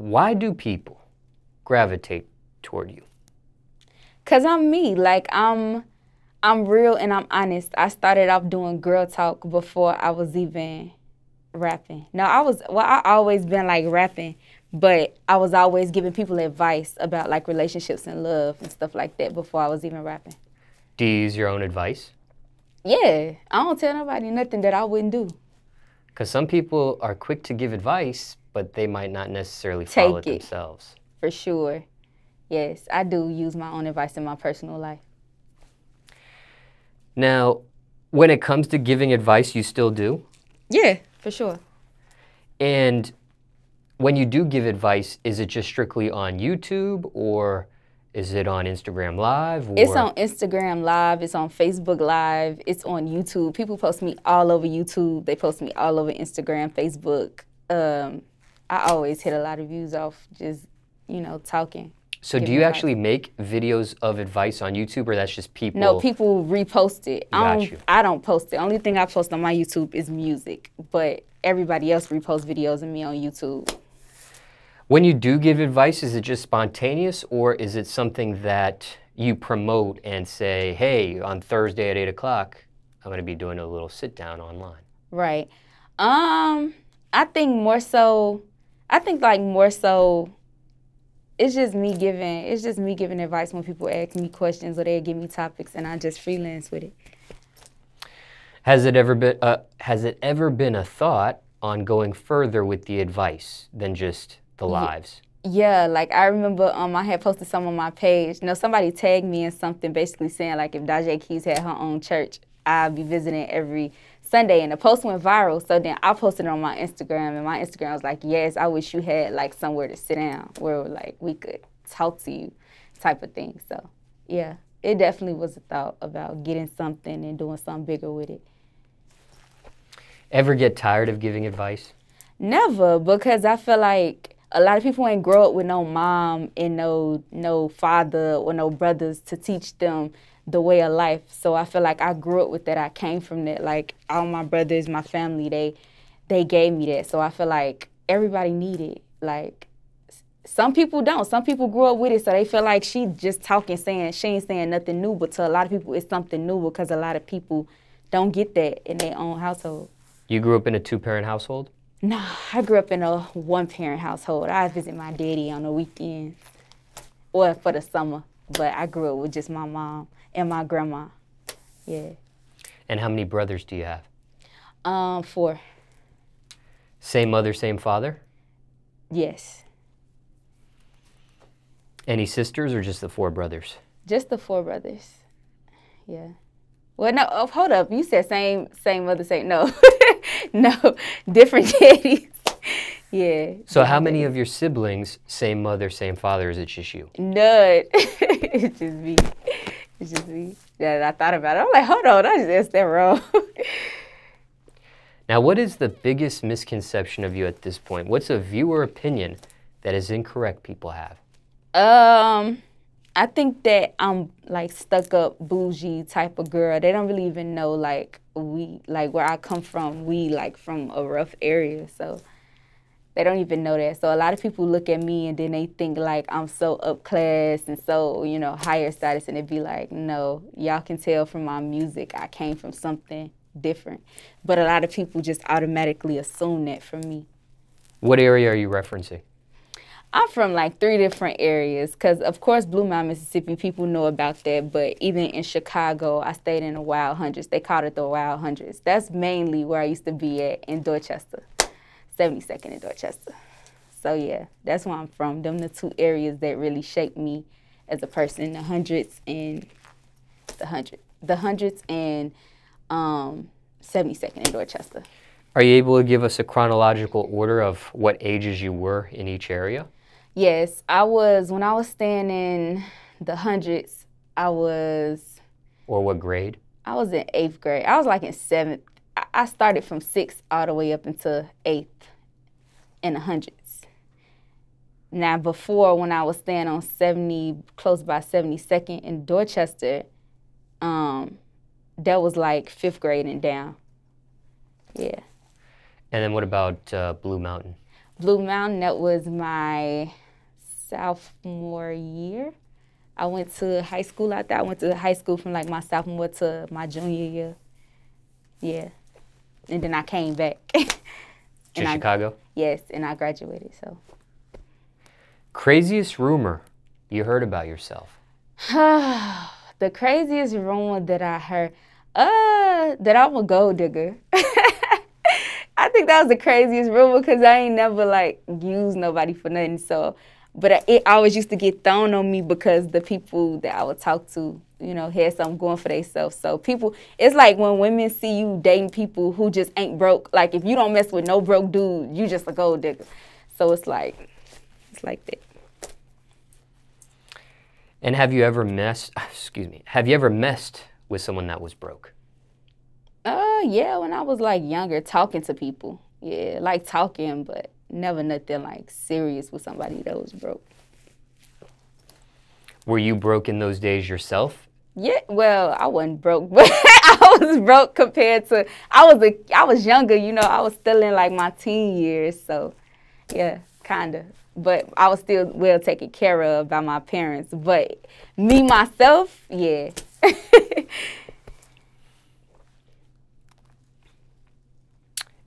Why do people gravitate toward you? Cause I'm me. Like I'm real and I'm honest. I started off doing girl talk before I was even rapping. No, I always been like rapping, but I was always giving people advice about like relationships and love and stuff like that before I was even rapping. Do you use your own advice? Yeah, I don't tell nobody nothing that I wouldn't do. Because some people are quick to give advice, but they might not necessarily follow it themselves. For sure. Yes, I do use my own advice in my personal life. Now, when it comes to giving advice, you still do? Yeah, for sure. And when you do give advice, is it just strictly on YouTube or is it on Instagram Live? Or? It's on Instagram Live, it's on Facebook Live, it's on YouTube. People post me all over YouTube. They post me all over Instagram, Facebook. I always hit a lot of views off just, you know, talking. So do you actually make videos of advice on YouTube, or that's just people? No, people repost it. Got you. I don't post it. Only thing I post on my YouTube is music, but everybody else reposts videos of me on YouTube. When you do give advice, is it just spontaneous, or is it something that you promote and say, hey, on Thursday at 8 o'clock, I'm going to be doing a little sit down online? Right. I think more so, it's just me giving advice when people ask me questions or they give me topics and I just freelance with it. Has it ever been a thought on going further with the advice than just the lives? Yeah, like I remember I had posted some on my page. You know, somebody tagged me in something basically saying like if Daujee Keyes had her own church, I'd be visiting every Sunday, and the post went viral. So then I posted it on my Instagram, and my Instagram was like, yes, I wish you had like somewhere to sit down where like we could talk to you type of thing. So yeah, it definitely was a thought about getting something and doing something bigger with it. Ever get tired of giving advice? Never, because I feel like a lot of people ain't grow up with no mom and no father or no brothers to teach them the way of life. So I feel like I grew up with that. I came from that. Like all my brothers, my family, they gave me that. So I feel like everybody need it. Like some people don't. Some people grew up with it, so they feel like she just talking, saying she ain't saying nothing new. But to a lot of people, it's something new because a lot of people don't get that in their own household. You grew up in a two-parent household? No, I grew up in a one-parent household. I visit my daddy on the weekends or for the summer, but I grew up with just my mom and my grandma. Yeah. And how many brothers do you have? 4. Same mother, same father? Yes. Any sisters or just the 4 brothers? Just the 4 brothers. Yeah. Well, no, hold up. You said same mother, same, no. No, different daddies. Yeah. So how many of your siblings, same mother, same father, is it just you? None. It's just me. It's just me. Yeah, I thought about it. I'm like, hold on, I just asked that wrong. Now, what is the biggest misconception of you at this point? What's a view or opinion that is incorrect people have? I think that I'm like stuck up bougie type of girl. They don't really even know like where I come from. We like from a rough area, so they don't even know that. So a lot of people look at me and then they think like I'm so up class and so, you know, higher status, and it'd be like, no, y'all can tell from my music I came from something different. But a lot of people just automatically assume that from me. What area are you referencing? I'm from like 3 different areas because, of course, Blue Mountain, Mississippi, people know about that. But even in Chicago, I stayed in the Wild Hundreds. They called it the Wild Hundreds. That's mainly where I used to be at in Dorchester, 72nd in Dorchester. So, yeah, that's where I'm from. Them the 2 areas that really shaped me as a person, the Hundreds and the 72nd in Dorchester. Are you able to give us a chronological order of what ages you were in each area? Yes, when I was staying in the Hundreds, Or what grade? I was in 8th grade. I was like in 7th. I started from 6th all the way up into 8th in the Hundreds. Now before, when I was staying on close by 72nd in Dorchester, that was like 5th grade and down. Yeah. And then what about Blue Mountain? Blue Mountain, that was my sophomore year. I went to high school out there. I went to high school from like my sophomore to my junior year. Yeah. And then I came back. To Chicago? Yes, and I graduated, so. Craziest rumor you heard about yourself? The craziest rumor that I heard, that I'm a gold digger. I think that was the craziest rumor because I ain't never like used nobody for nothing. So, but it always used to get thrown on me because the people that I would talk to, you know, had something going for themselves. So people, it's like when women see you dating people who just ain't broke. Like if you don't mess with no broke dude, you just a gold digger. So it's like that. And have you ever messed with someone that was broke? Yeah, when I was like younger, talking to people. Yeah, like talking, but never nothing like serious with somebody that was broke. Were you broke in those days yourself? Yeah, well, I wasn't broke, but I was broke compared to, I was younger, you know, I was still in like my teen years, so yeah, kinda. But I was still well taken care of by my parents. But me, myself, yeah.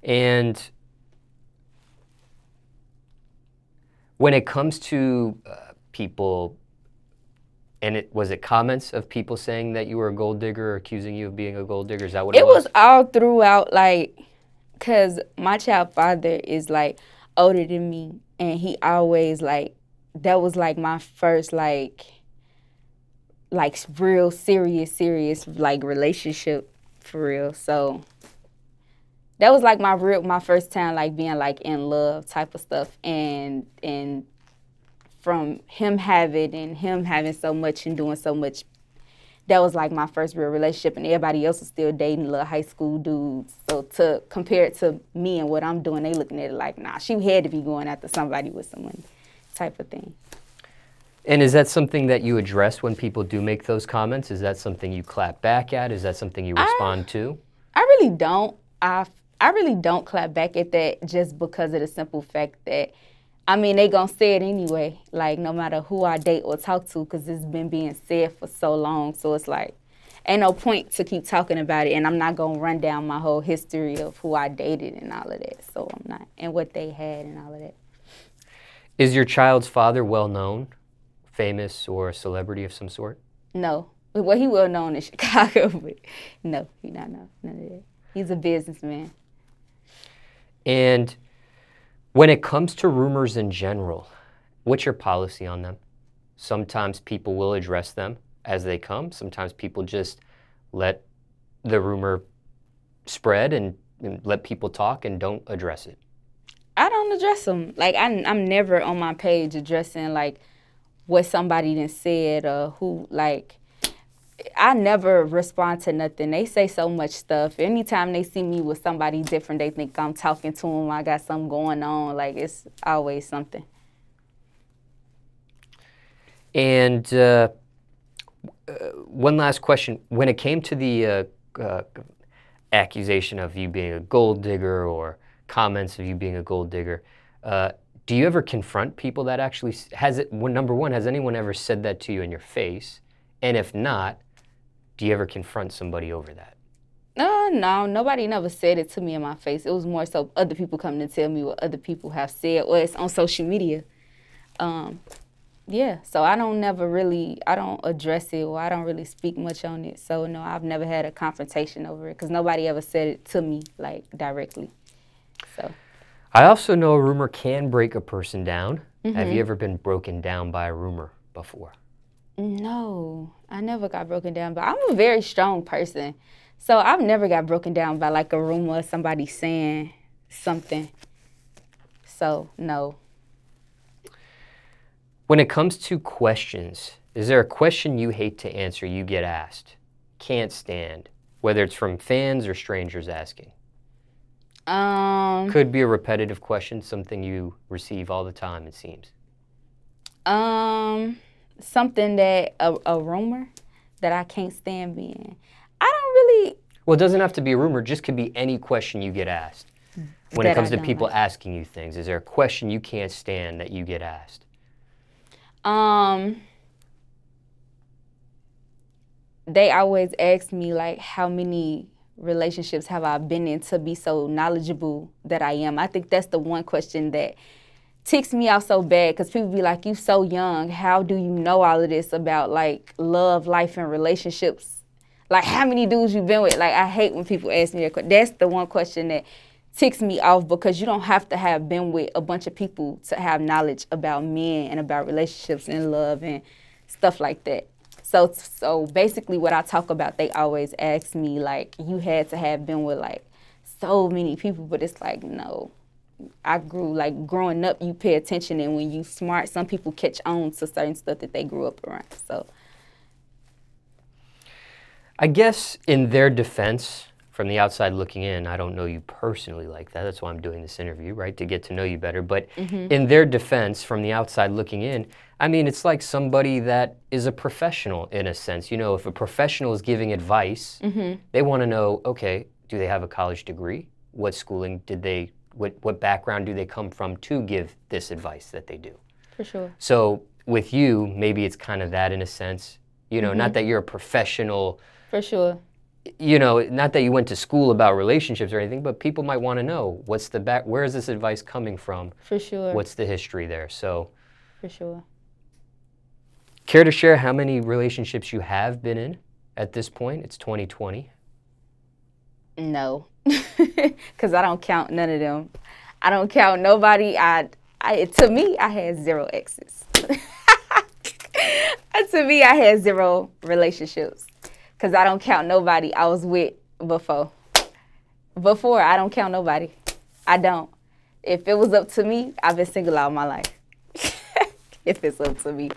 And when it comes to people, and was it comments of people saying that you were a gold digger or accusing you of being a gold digger? Is that what it was? It was all throughout, like, because my child father is, like, older than me. And he always, like, that was, like, my first, like real serious, like, relationship for real. So that was, like, my first time, like, being, like, in love type of stuff. And from him having so much and doing so much, that was, like, my first real relationship. And everybody else was still dating little high school dudes. So to compare it to me and what I'm doing, they looking at it like, nah, she had to be going after somebody with some money type of thing. And is that something that you address when people do make those comments? Is that something you clap back at? Is that something you respond to? I really don't. I really don't clap back at that just because of the simple fact that, I mean, they gonna say it anyway, like no matter who I date or talk to, because it's been being said for so long. So it's like, ain't no point to keep talking about it, and I'm not gonna run down my whole history of who I dated and all of that. So I'm not, and what they had and all of that. Is your child's father well known, famous, or a celebrity of some sort? No. Well, he well known in Chicago, but no, he not know none of that. He's a businessman. And when it comes to rumors in general, what's your policy on them? Sometimes people will address them as they come. Sometimes people just let the rumor spread and let people talk and don't address it. I don't address them. Like, I'm never on my page addressing, like, what somebody done said or who, like, I never respond to nothing. They say so much stuff. Anytime they see me with somebody different, they think I'm talking to them. I got something going on. Like, it's always something. And one last question. When it came to the accusation of you being a gold digger or comments of you being a gold digger, do you ever confront people that actually, number one, has anyone ever said that to you in your face? And if not, do you ever confront somebody over that? No, nobody never said it to me in my face. It was more so other people coming to tell me what other people have said, or it's on social media. Yeah, so I don't address it, or I don't really speak much on it. So no, I've never had a confrontation over it because nobody ever said it to me, like, directly. So I also know a rumor can break a person down. Mm-hmm. Have you ever been broken down by a rumor before? No, I never got broken down, but I'm a very strong person. So I've never got broken down by like a rumor of somebody saying something. So no. When it comes to questions, is there a question you hate to answer you get asked? Can't stand, whether it's from fans or strangers asking? Could be a repetitive question, something you receive all the time, it seems. Something that, a rumor that I can't stand being. I don't really. Well, it doesn't have to be a rumor, it just could be any question you get asked. When it comes to people asking you things, is there a question you can't stand that you get asked? They always ask me, like, how many relationships have I been in to be so knowledgeable that I am? I think that's the one question that ticks me off so bad, because people be like, you so young, how do you know all of this about, like, love, life, and relationships? Like, how many dudes you been with? Like, I hate when people ask me that question. That's the one question that ticks me off, because you don't have to have been with a bunch of people to have knowledge about men and about relationships and love and stuff like that. So basically what I talk about, they always ask me, like, you had to have been with, like, so many people, but it's like, no. I grew, like, growing up, you pay attention, and when you smart, some people catch on to certain stuff that they grew up around, so. I guess in their defense, from the outside looking in, I don't know you personally like that. That's why I'm doing this interview, right, to get to know you better. But in their defense, from the outside looking in, I mean, it's like somebody that is a professional in a sense. You know, if a professional is giving advice, they want to know, okay, do they have a college degree? What schooling did they, what background do they come from to give this advice that they do? For sure. So with you, maybe it's kind of that in a sense. You know, not that you're a professional. For sure. You know, not that you went to school about relationships or anything, but people might want to know, what's the where is this advice coming from? For sure. What's the history there? So. For sure. Care to share how many relationships you have been in at this point? It's 2020. No, because I don't count none of them. I don't count nobody. To me, I had 0 exes. To me, I had 0 relationships, because I don't count nobody I was with before. Before, I don't count nobody. I don't. If it was up to me, I've been single all my life. If it's up to me.